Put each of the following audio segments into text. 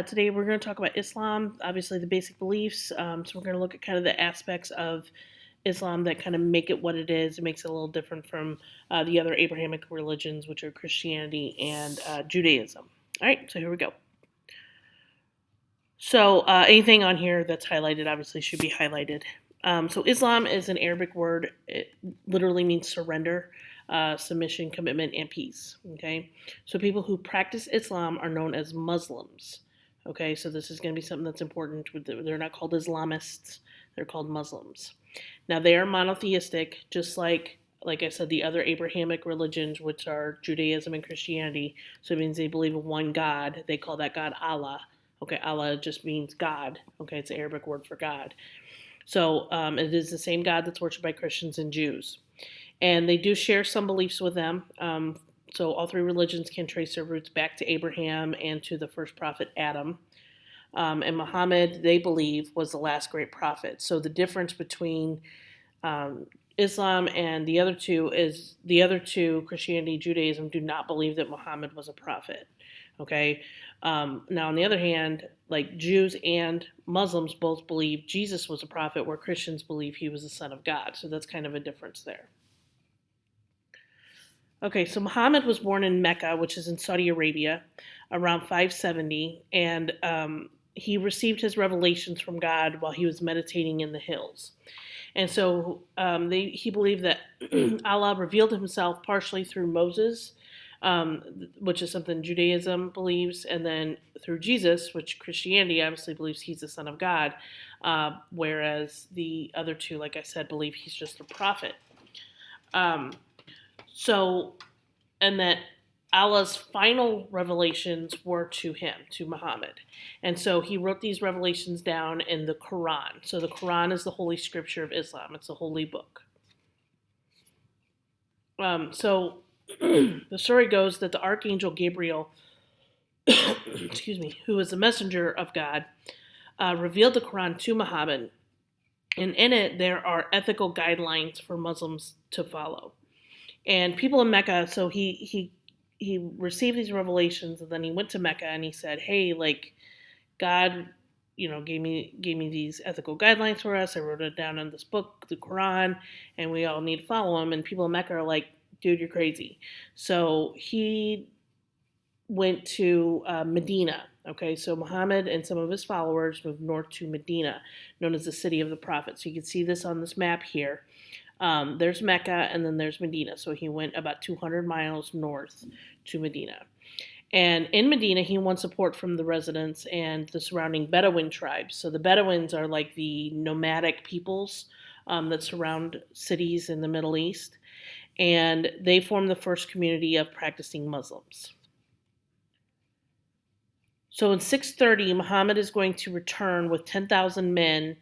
Today we're going to talk about Islam, obviously the basic beliefs. So we're going to look at kind of the aspects of Islam that kind of make it what it is. It makes it a little different from the other Abrahamic religions, which are Christianity and Judaism. All right, so here we go. So anything on here that's highlighted obviously should be highlighted. So Islam is an Arabic word. It literally means surrender, submission, commitment, and peace. Okay, so people who practice Islam are known as Muslims. Okay, so this is going to be something that's important. They're not called Islamists; they're called Muslims. Now they are monotheistic, just like I said, the other Abrahamic religions, which are Judaism and Christianity. So it means they believe in one God. They call that God Allah. Okay, Allah just means God. Okay, it's an Arabic word for God. So it is the same God that's worshipped by Christians and Jews. And they do share some beliefs with them. So all three religions can trace their roots back to Abraham and to the first prophet Adam. And Muhammad, they believe, was the last great prophet. So the difference between Islam and the other two is the other two, Christianity, Judaism, do not believe that Muhammad was a prophet. Okay. Now, on the other hand, like Jews and Muslims both believe Jesus was a prophet, where Christians believe he was the son of God. So that's kind of a difference there. Okay, so Muhammad was born in Mecca, which is in Saudi Arabia, around 570, and he received his revelations from God while he was meditating in the hills. And so he believed that Allah revealed himself partially through Moses, which is something Judaism believes, and then through Jesus, which Christianity obviously believes he's the Son of God, whereas the other two, like I said, believe he's just a prophet. Um, so, and that Allah's final revelations were to him, to Muhammad. And so he wrote these revelations down in the Quran. So the Quran is the holy scripture of Islam, it's a holy book. So the story goes that the archangel Gabriel, excuse me, who was the messenger of God, revealed the Quran to Muhammad. And in it, there are ethical guidelines for Muslims to follow. And people in Mecca, so he received these revelations, and then he went to Mecca and he said, "Hey, like God, gave me these ethical guidelines for us. I wrote it down in this book, the Quran, and we all need to follow them." And people in Mecca are like, "Dude, you're crazy." So he went to Medina. Okay, so Muhammad and some of his followers moved north to Medina, known as the city of the prophet. So you can see this on this map here. There's Mecca and then there's Medina. So he went about 200 miles north to Medina. And in Medina, he won support from the residents and the surrounding Bedouin tribes. So the Bedouins are like the nomadic peoples that surround cities in the Middle East. And they form the first community of practicing Muslims. So in 630, Muhammad is going to return with 10,000 men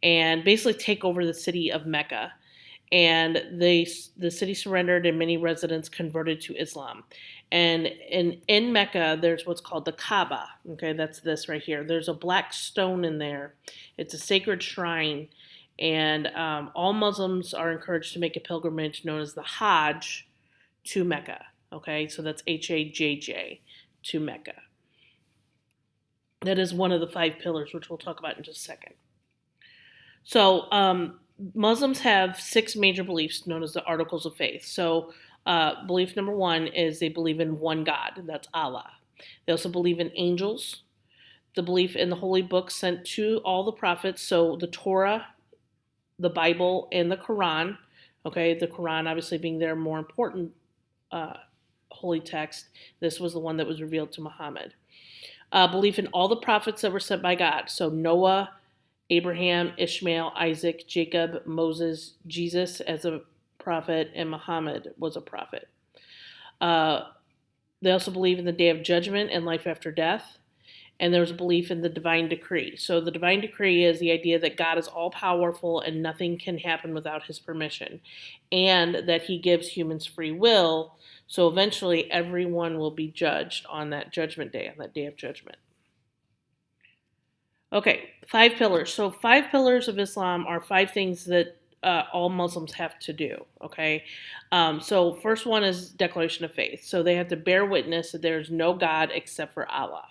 and basically take over the city of Mecca. And the city surrendered and many residents converted to Islam. And in Mecca, there's what's called the Kaaba. Okay, that's this right here. There's a black stone in there. It's a sacred shrine. And all Muslims are encouraged to make a pilgrimage known as the Hajj to Mecca. Okay, so that's Hajj to Mecca. That is one of the 5 pillars, which we'll talk about in just a second. So Muslims have 6 major beliefs known as the Articles of Faith. So belief number 1 is they believe in one God, and that's Allah. They also believe in angels, the belief in the holy books sent to all the prophets, so the Torah, the Bible, and the Quran. Okay, the Quran obviously being their more important holy text. This was the one that was revealed to Muhammad. Belief in all the prophets that were sent by God. So Noah, Abraham, Ishmael, Isaac, Jacob, Moses, Jesus as a prophet, and Muhammad was a prophet. They also believe in the day of judgment and life after death. And there's a belief in the divine decree. So the divine decree is the idea that God is all powerful and nothing can happen without his permission. And that he gives humans free will. So eventually everyone will be judged on that judgment day, on that day of judgment. Okay, 5 pillars. So 5 pillars of Islam are 5 things that all Muslims have to do. Okay, so first one is declaration of faith. So they have to bear witness that there is no God except for Allah.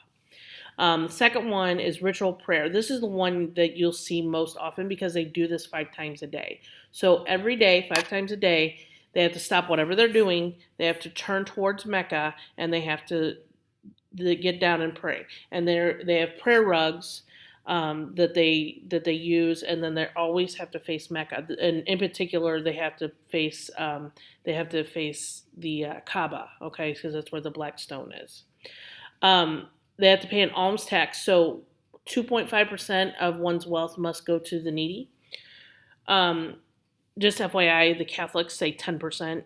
The second one is ritual prayer. This is the one that you'll see most often because they do this 5 times a day. So every day, 5 times a day, they have to stop whatever they're doing. They have to turn towards Mecca and they have to get down and pray. And they have prayer rugs that they use, and then they always have to face Mecca. And in particular, they have to face the Kaaba, okay, because that's where the black stone is. They have to pay an alms tax, so 2.5% of one's wealth must go to the needy. Just FYI, the Catholics say 10%.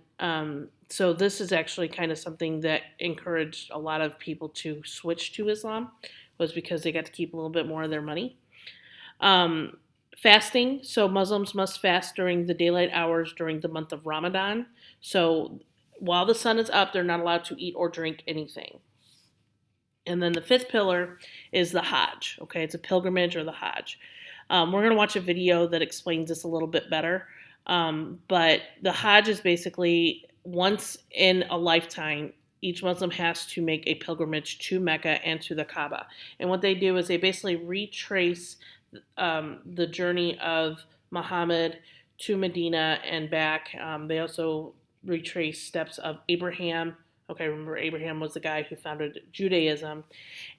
So this is actually kind of something that encouraged a lot of people to switch to Islam, was because they got to keep a little bit more of their money. Fasting. So Muslims must fast during the daylight hours during the month of Ramadan. So while the sun is up, they're not allowed to eat or drink anything. And then the fifth pillar is the Hajj. Okay, it's a pilgrimage, or the Hajj. We're going to watch a video that explains this a little bit better. But the Hajj is basically once in a lifetime, each Muslim has to make a pilgrimage to Mecca and to the Kaaba. And what they do is they basically retrace the journey of Muhammad to Medina and back. They also retrace steps of Abraham. Okay, remember Abraham was the guy who founded Judaism.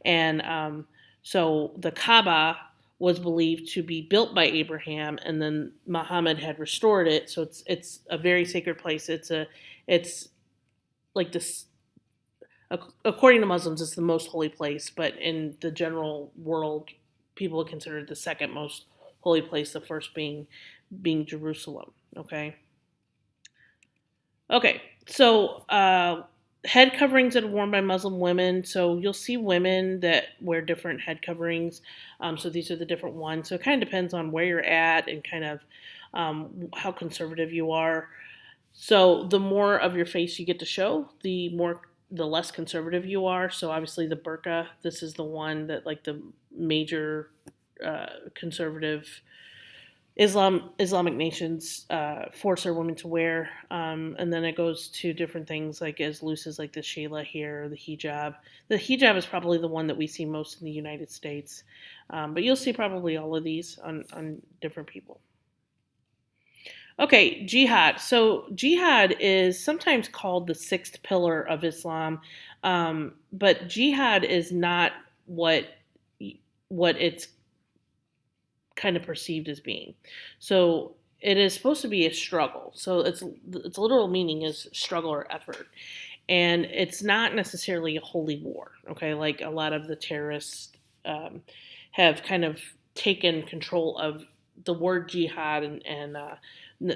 And so the Kaaba was believed to be built by Abraham, and then Muhammad had restored it. So it's a very sacred place. It's like this. According to Muslims, it's the most holy place, but in the general world, people consider it the second most holy place. The first being Jerusalem. Okay. So head coverings that are worn by Muslim women. So you'll see women that wear different head coverings. So these are the different ones. So it kind of depends on where you're at and kind of how conservative you are. So the more of your face you get to show, the less conservative you are. So obviously the burqa, this is the one that like the major conservative Islamic nations force their women to wear, and then it goes to different things like as loose as like the shayla here, or the hijab. The hijab is probably the one that we see most in the United States, but you'll see probably all of these on different people. Okay, jihad. So jihad is sometimes called the sixth pillar of Islam, but jihad is not what it's kind of perceived as being. So it is supposed to be a struggle. So its literal meaning is struggle or effort. And it's not necessarily a holy war, okay? Like a lot of the terrorists have kind of taken control of the word jihad, and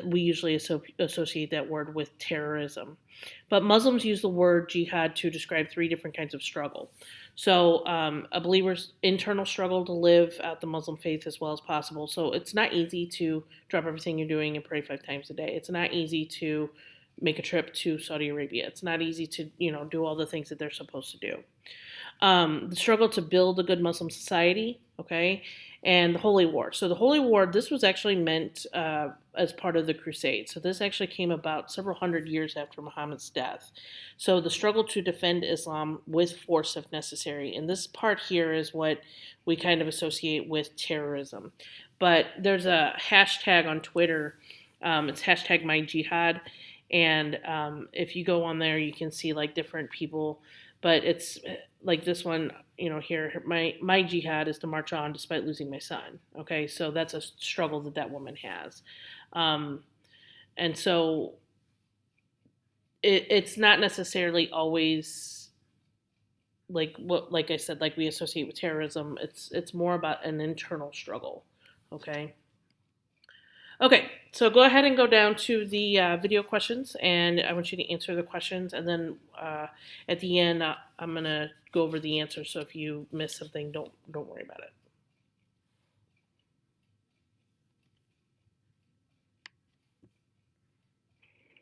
we usually associate that word with terrorism. But Muslims use the word jihad to describe 3 different kinds of struggle. So a believer's internal struggle to live out the Muslim faith as well as possible. So it's not easy to drop everything you're doing and pray 5 times a day. It's not easy to make a trip to Saudi Arabia. It's not easy to do all the things that they're supposed to do. The struggle to build a good Muslim society, okay, and the Holy War. So the Holy War, this was actually meant as part of the Crusades. So this actually came about several hundred years after Muhammad's death. So the struggle to defend Islam with force if necessary. And this part here is what we kind of associate with terrorism. But there's a hashtag on Twitter. It's hashtag MyJihad. And if you go on there, you can see like different people. But it's like this one, here, my jihad is to march on despite losing my son. Okay, so that's a struggle that woman has. And so it's not necessarily always like I said, like we associate with terrorism. It's more about an internal struggle. Okay, so go ahead and go down to the video questions, and I want you to answer the questions, and then at the end, I'm going to go over the answers, so if you miss something, don't worry about it.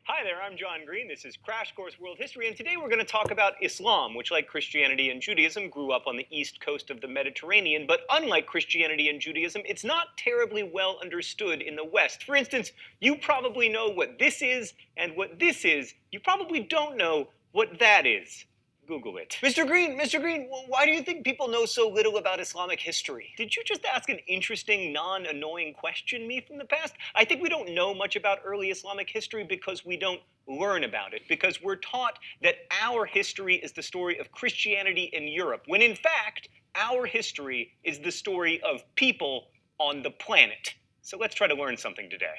Hi there, I'm John Green. This is Crash Course World History, and today we're going to talk about Islam, which, like Christianity and Judaism, grew up on the east coast of the Mediterranean. But unlike Christianity and Judaism, it's not terribly well understood in the West. For instance, you probably know what this is and what this is. You probably don't know what that is. Google it. Mr. Green, why do you think people know so little about Islamic history? Did you just ask an interesting, non-annoying question me from the past? I think we don't know much about early Islamic history because we don't learn about it, because we're taught that our history is the story of Christianity in Europe, when in fact, our history is the story of people on the planet. So let's try to learn something today.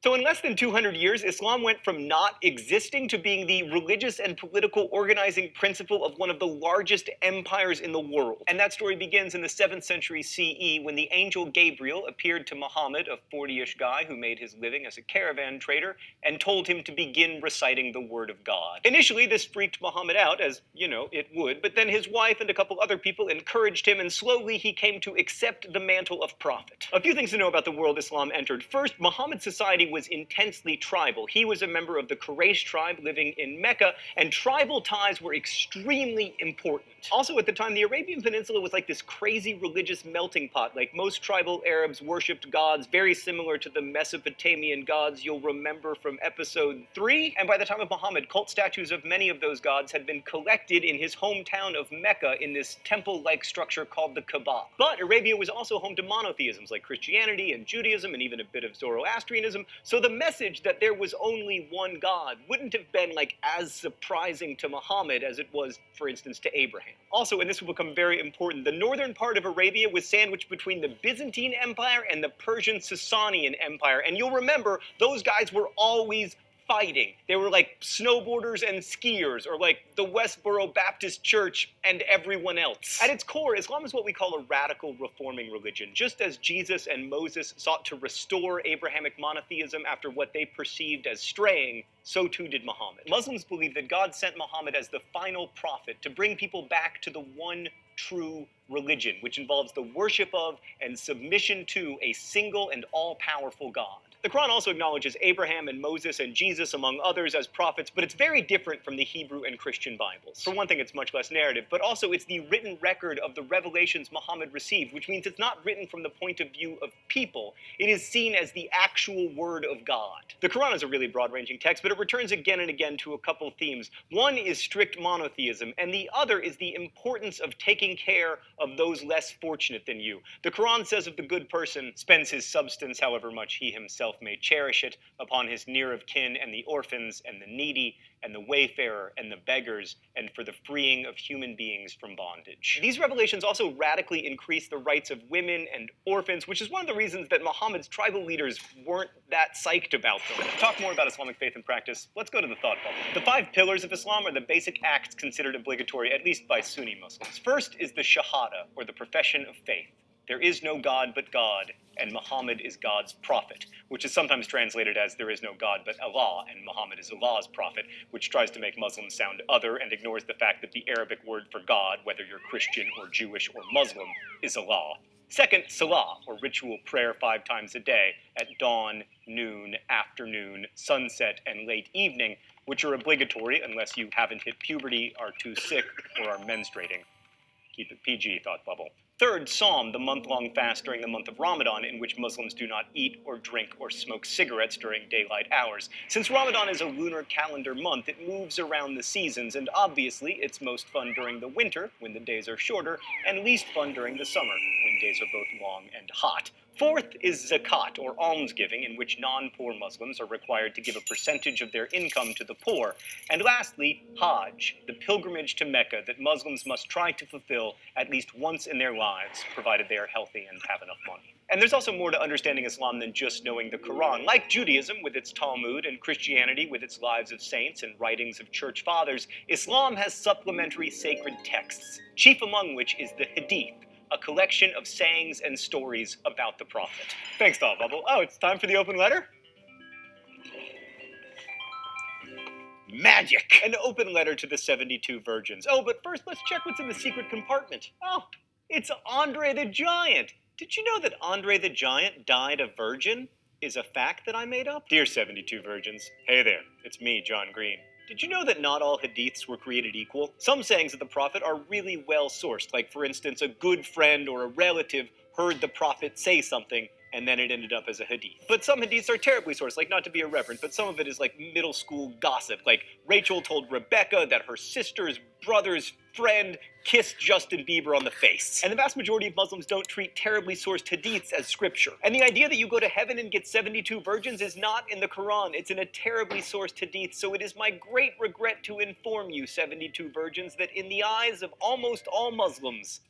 So in less than 200 years, Islam went from not existing to being the religious and political organizing principle of one of the largest empires in the world. And that story begins in the 7th century CE when the angel Gabriel appeared to Muhammad, a 40-ish guy who made his living as a caravan trader, and told him to begin reciting the word of God. Initially, this freaked Muhammad out, as, it would, but then his wife and a couple other people encouraged him, and slowly he came to accept the mantle of prophet. A few things to know about the world Islam entered. First, Muhammad's society was intensely tribal. He was a member of the Quraysh tribe living in Mecca, and tribal ties were extremely important. Also, at the time, the Arabian Peninsula was like this crazy religious melting pot. Like, most tribal Arabs worshipped gods very similar to the Mesopotamian gods you'll remember from episode 3. And by the time of Muhammad, cult statues of many of those gods had been collected in his hometown of Mecca in this temple-like structure called the Kaaba. But Arabia was also home to monotheisms like Christianity and Judaism and even a bit of Zoroastrianism, so the message that there was only one God wouldn't have been like as surprising to Muhammad as it was, for instance, to Abraham. Also, and this will become very important, the northern part of Arabia was sandwiched between the Byzantine Empire and the Persian Sasanian Empire, and you'll remember those guys were always fighting. They were like snowboarders and skiers, or like the Westboro Baptist Church and everyone else. At its core, Islam is what we call a radical reforming religion. Just as Jesus and Moses sought to restore Abrahamic monotheism after what they perceived as straying, so too did Muhammad. Muslims believe that God sent Muhammad as the final prophet to bring people back to the one true religion, which involves the worship of and submission to a single and all-powerful God. The Quran also acknowledges Abraham and Moses and Jesus, among others, as prophets, but it's very different from the Hebrew and Christian Bibles. For one thing, it's much less narrative, but also it's the written record of the revelations Muhammad received, which means it's not written from the point of view of people. It is seen as the actual word of God. The Quran is a really broad-ranging text, but it returns again and again to a couple themes. One is strict monotheism, and the other is the importance of taking care of those less fortunate than you. The Quran says of the good person, spends his substance, however much he himself may cherish it, upon his near of kin and the orphans and the needy and the wayfarer and the beggars, and for the freeing of human beings from bondage. These revelations also radically increase the rights of women and orphans, which is one of the reasons that Muhammad's tribal leaders weren't that psyched about them. To talk more about Islamic faith and practice, let's go to the thought bubble. The 5 pillars of Islam are the basic acts considered obligatory, at least by Sunni Muslims. First is the Shahada, or the profession of faith. There is no God but God, and Muhammad is God's prophet, which is sometimes translated as there is no God but Allah, and Muhammad is Allah's prophet, which tries to make Muslims sound other and ignores the fact that the Arabic word for God, whether you're Christian or Jewish or Muslim, is Allah. Second, Salah, or ritual prayer 5 times a day, at dawn, noon, afternoon, sunset, and late evening, which are obligatory unless you haven't hit puberty, are too sick, or are menstruating. Keep it PG, thought bubble. Third, Psalm, the month-long fast during the month of Ramadan, in which Muslims do not eat or drink or smoke cigarettes during daylight hours. Since Ramadan is a lunar calendar month, it moves around the seasons, and obviously it's most fun during the winter, when the days are shorter, and least fun during the summer, when days are both long and hot. Fourth is zakat, or almsgiving, in which non-poor Muslims are required to give a percentage of their income to the poor. And lastly, Hajj, the pilgrimage to Mecca that Muslims must try to fulfill at least once in their lives, provided they are healthy and have enough money. And there's also more to understanding Islam than just knowing the Quran. Like Judaism with its Talmud, and Christianity with its lives of saints and writings of church fathers, Islam has supplementary sacred texts, chief among which is the Hadith, a collection of sayings and stories about the Prophet. Thanks, Thought Bubble. Oh, it's time for the open letter? Magic! An open letter to the 72 virgins. Oh, but first let's check what's in the secret compartment. Oh, it's Andre the Giant. Did you know that Andre the Giant died a virgin? Is a fact that I made up? Dear 72 virgins, hey there, it's me, John Green. Did you know that not all hadiths were created equal? Some sayings of the Prophet are really well sourced, like for instance, a good friend or a relative heard the Prophet say something and then it ended up as a hadith. But some hadiths are terribly sourced, like not to be irreverent, but some of it is like middle school gossip. Like Rachel told Rebecca that her sister's brother's friend kissed Justin Bieber on the face. And the vast majority of Muslims don't treat terribly sourced hadiths as scripture. And the idea that you go to heaven and get 72 virgins is not in the Quran, it's in a terribly sourced hadith. So it is my great regret to inform you, 72 virgins, that in the eyes of almost all Muslims,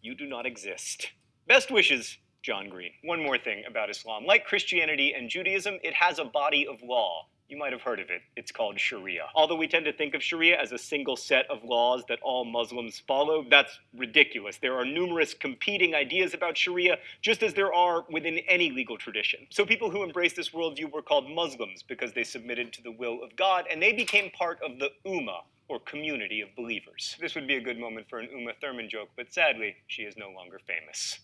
you do not exist. Best wishes, John Green. One more thing about Islam. Like Christianity and Judaism, it has a body of law. You might have heard of it. It's called Sharia. Although we tend to think of Sharia as a single set of laws that all Muslims follow, that's ridiculous. There are numerous competing ideas about Sharia, just as there are within any legal tradition. So people who embraced this worldview were called Muslims because they submitted to the will of God, and they became part of the Ummah, or community of believers. This would be a good moment for an Uma Thurman joke, but sadly, she is no longer famous.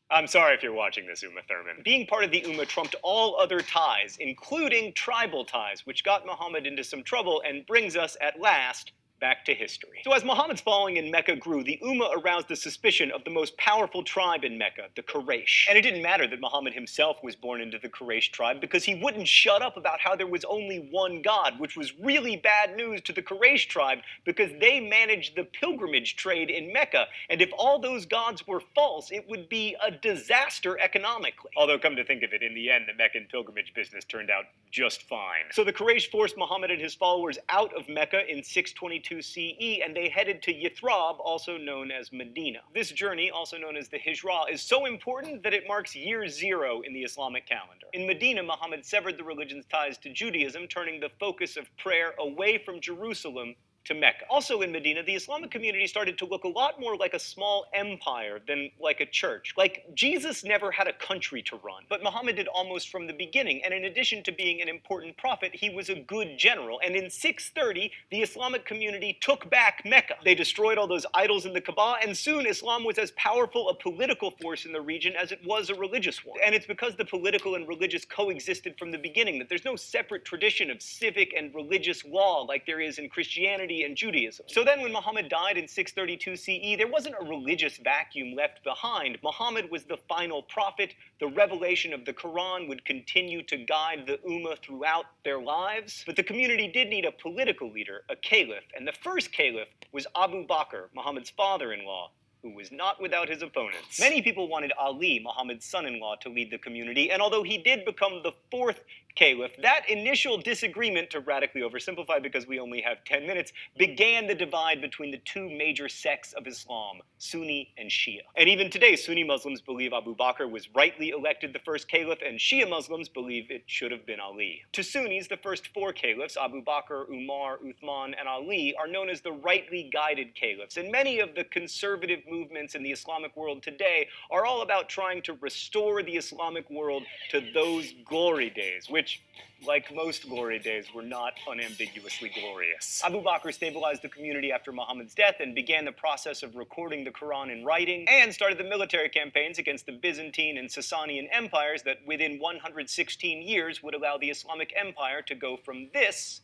I'm sorry if you're watching this, Uma Thurman. Being part of the Ummah trumped all other ties, including tribal ties, which got Muhammad into some trouble and brings us, at last, back to history. So as Muhammad's following in Mecca grew, the Ummah aroused the suspicion of the most powerful tribe in Mecca, the Quraysh. And it didn't matter that Muhammad himself was born into the Quraysh tribe, because he wouldn't shut up about how there was only one God, which was really bad news to the Quraysh tribe, because they managed the pilgrimage trade in Mecca, and if all those gods were false, it would be a disaster economically. Although, come to think of it, in the end, the Meccan pilgrimage business turned out just fine. So the Quraysh forced Muhammad and his followers out of Mecca in 622 CE, and they headed to Yathrib, also known as Medina. This journey, also known as the Hijra, is so important that it marks year zero in the Islamic calendar. In Medina, Muhammad severed the religion's ties to Judaism, turning the focus of prayer away from Jerusalem to Mecca. Also in Medina, the Islamic community started to look a lot more like a small empire than like a church. Like, Jesus never had a country to run, but Muhammad did almost from the beginning, and in addition to being an important prophet, he was a good general, and in 630, the Islamic community took back Mecca. They destroyed all those idols in the Kaaba, and soon Islam was as powerful a political force in the region as it was a religious one. And it's because the political and religious coexisted from the beginning that there's no separate tradition of civic and religious law like there is in Christianity and Judaism. So then when Muhammad died in 632 CE, there wasn't a religious vacuum left behind. Muhammad was the final prophet. The revelation of the Quran would continue to guide the Ummah throughout their lives. But the community did need a political leader, a caliph, and the first caliph was Abu Bakr, Muhammad's father-in-law, who was not without his opponents. Many people wanted Ali, Muhammad's son-in-law, to lead the community, and although he did become the fourth caliph, that initial disagreement, to radically oversimplify because we only have 10 minutes, began the divide between the two major sects of Islam, Sunni and Shia. And even today, Sunni Muslims believe Abu Bakr was rightly elected the first caliph, and Shia Muslims believe it should have been Ali. To Sunnis, the first four caliphs, Abu Bakr, Umar, Uthman, and Ali, are known as the rightly guided caliphs, and many of the conservative movements in the Islamic world today are all about trying to restore the Islamic world to those glory days, which, like most glory days, were not unambiguously glorious. Abu Bakr stabilized the community after Muhammad's death and began the process of recording the Quran in writing, and started the military campaigns against the Byzantine and Sasanian empires that within 116 years would allow the Islamic Empire to go from this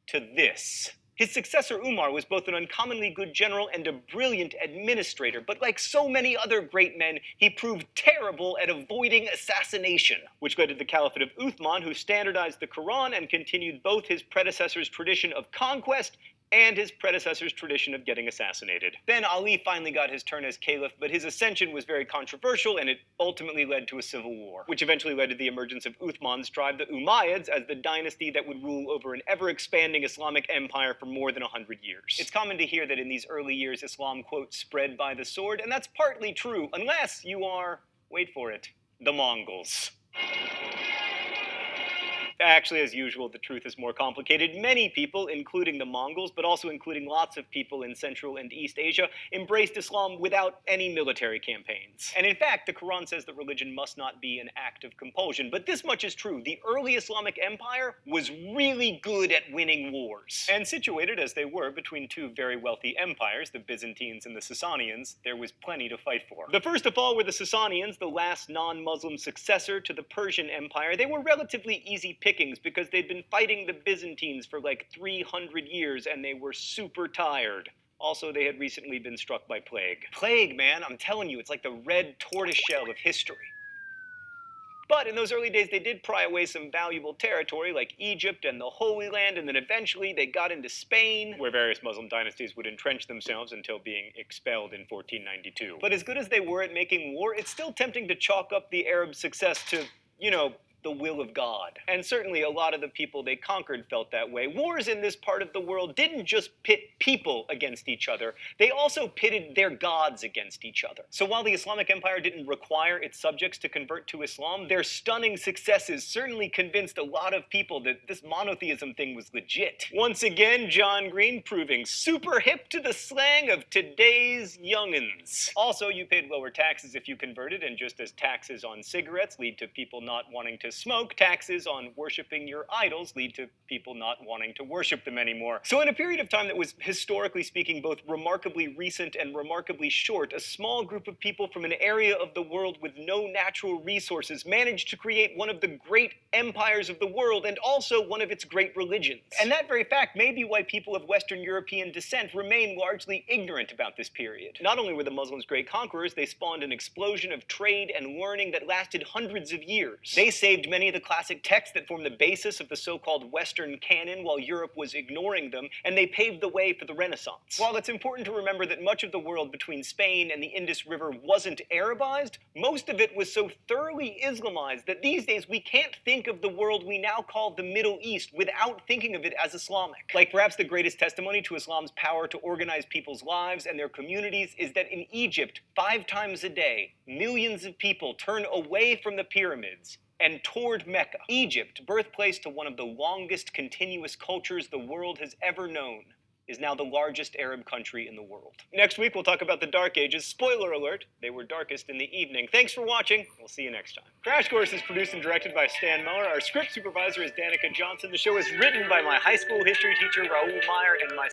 to this. His successor Umar was both an uncommonly good general and a brilliant administrator, but like so many other great men, he proved terrible at avoiding assassination, which led to the Caliphate of Uthman, who standardized the Quran and continued both his predecessor's tradition of conquest and his predecessor's tradition of getting assassinated. Then Ali finally got his turn as caliph, but his ascension was very controversial, and it ultimately led to a civil war, which eventually led to the emergence of Uthman's tribe, the Umayyads, as the dynasty that would rule over an ever-expanding Islamic empire for more than 100 years. It's common to hear that in these early years, Islam, quote, spread by the sword, and that's partly true, unless you are, wait for it, the Mongols. Actually, as usual, the truth is more complicated. Many people, including the Mongols, but also including lots of people in Central and East Asia, embraced Islam without any military campaigns. And in fact, the Quran says that religion must not be an act of compulsion. But this much is true. The early Islamic Empire was really good at winning wars. And situated as they were between two very wealthy empires, the Byzantines and the Sasanians, there was plenty to fight for. The first of all were the Sasanians, the last non-Muslim successor to the Persian Empire. They were relatively easy pickings because they'd been fighting the Byzantines for like 300 years and they were super tired. Also, they had recently been struck by plague. Plague, man, I'm telling you, it's like the red tortoiseshell of history. But in those early days, they did pry away some valuable territory like Egypt and the Holy Land, and then eventually they got into Spain, where various Muslim dynasties would entrench themselves until being expelled in 1492. But as good as they were at making war, it's still tempting to chalk up the Arab success to, the will of God. And certainly a lot of the people they conquered felt that way. Wars in this part of the world didn't just pit people against each other, they also pitted their gods against each other. So while the Islamic Empire didn't require its subjects to convert to Islam, their stunning successes certainly convinced a lot of people that this monotheism thing was legit. Once again, John Green proving super hip to the slang of today's youngins. Also, you paid lower taxes if you converted, and just as taxes on cigarettes lead to people not wanting to smoke, taxes on worshiping your idols lead to people not wanting to worship them anymore. So in a period of time that was, historically speaking, both remarkably recent and remarkably short, a small group of people from an area of the world with no natural resources managed to create one of the great empires of the world and also one of its great religions. And that very fact may be why people of Western European descent remain largely ignorant about this period. Not only were the Muslims great conquerors, they spawned an explosion of trade and learning that lasted hundreds of years. They saved many of the classic texts that form the basis of the so-called Western canon while Europe was ignoring them, and they paved the way for the Renaissance. While it's important to remember that much of the world between Spain and the Indus River wasn't Arabized, most of it was so thoroughly Islamized that these days we can't think of the world we now call the Middle East without thinking of it as Islamic. Like perhaps the greatest testimony to Islam's power to organize people's lives and their communities is that in Egypt, 5 times a day, millions of people turn away from the pyramids and toward Mecca. Egypt, birthplace to one of the longest continuous cultures the world has ever known, is now the largest Arab country in the world. Next week, we'll talk about the Dark Ages. Spoiler alert, they were darkest in the evening. Thanks for watching. We'll see you next time. Crash Course is produced and directed by Stan Muller. Our script supervisor is Danica Johnson. The show is written by my high school history teacher, Raoul Meyer, and my...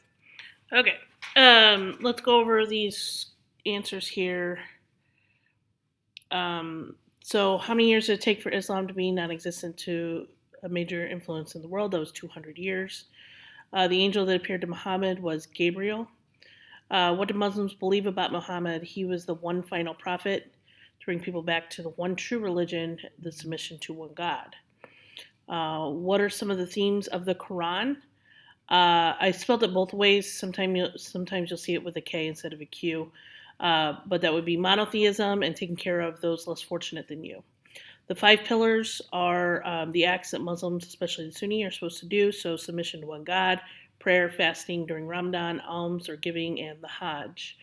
Okay, let's go over these answers here. So how many years did it take for Islam to be non-existent to a major influence in the world? That was 200 years. The angel that appeared to Muhammad was Gabriel. What do Muslims believe about Muhammad? He was the one final prophet to bring people back to the one true religion, the submission to one God. What are some of the themes of the Quran? I spelled it both ways. Sometimes you'll see it with a K instead of a Q. But that would be monotheism and taking care of those less fortunate than you. The 5 pillars are the acts that Muslims, especially the Sunni, are supposed to do. So submission to one God, prayer, fasting during Ramadan, alms or giving, and the Hajj.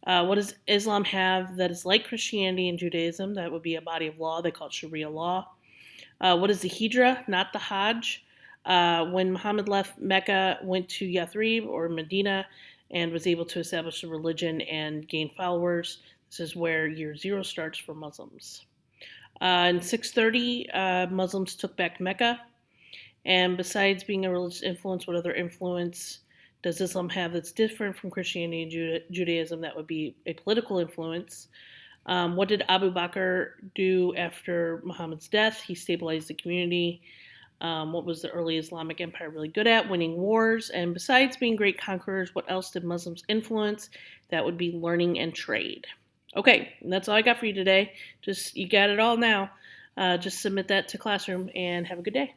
What does Islam have that is like Christianity and Judaism? That would be a body of law. They call it Sharia law. What is the Hijrah, not the Hajj? When Muhammad left Mecca, went to Yathrib or Medina, and was able to establish a religion and gain followers. This is where year 0 starts for Muslims. In 630, Muslims took back Mecca. And besides being a religious influence, what other influence does Islam have that's different from Christianity and Judaism? That would be a political influence. What did Abu Bakr do after Muhammad's death? He stabilized the community. What was the early Islamic Empire really good at? Winning wars. And besides being great conquerors, what else did Muslims influence? That would be learning and trade. Okay, and that's all I got for you today. You got it all now. Just submit that to Classroom and have a good day.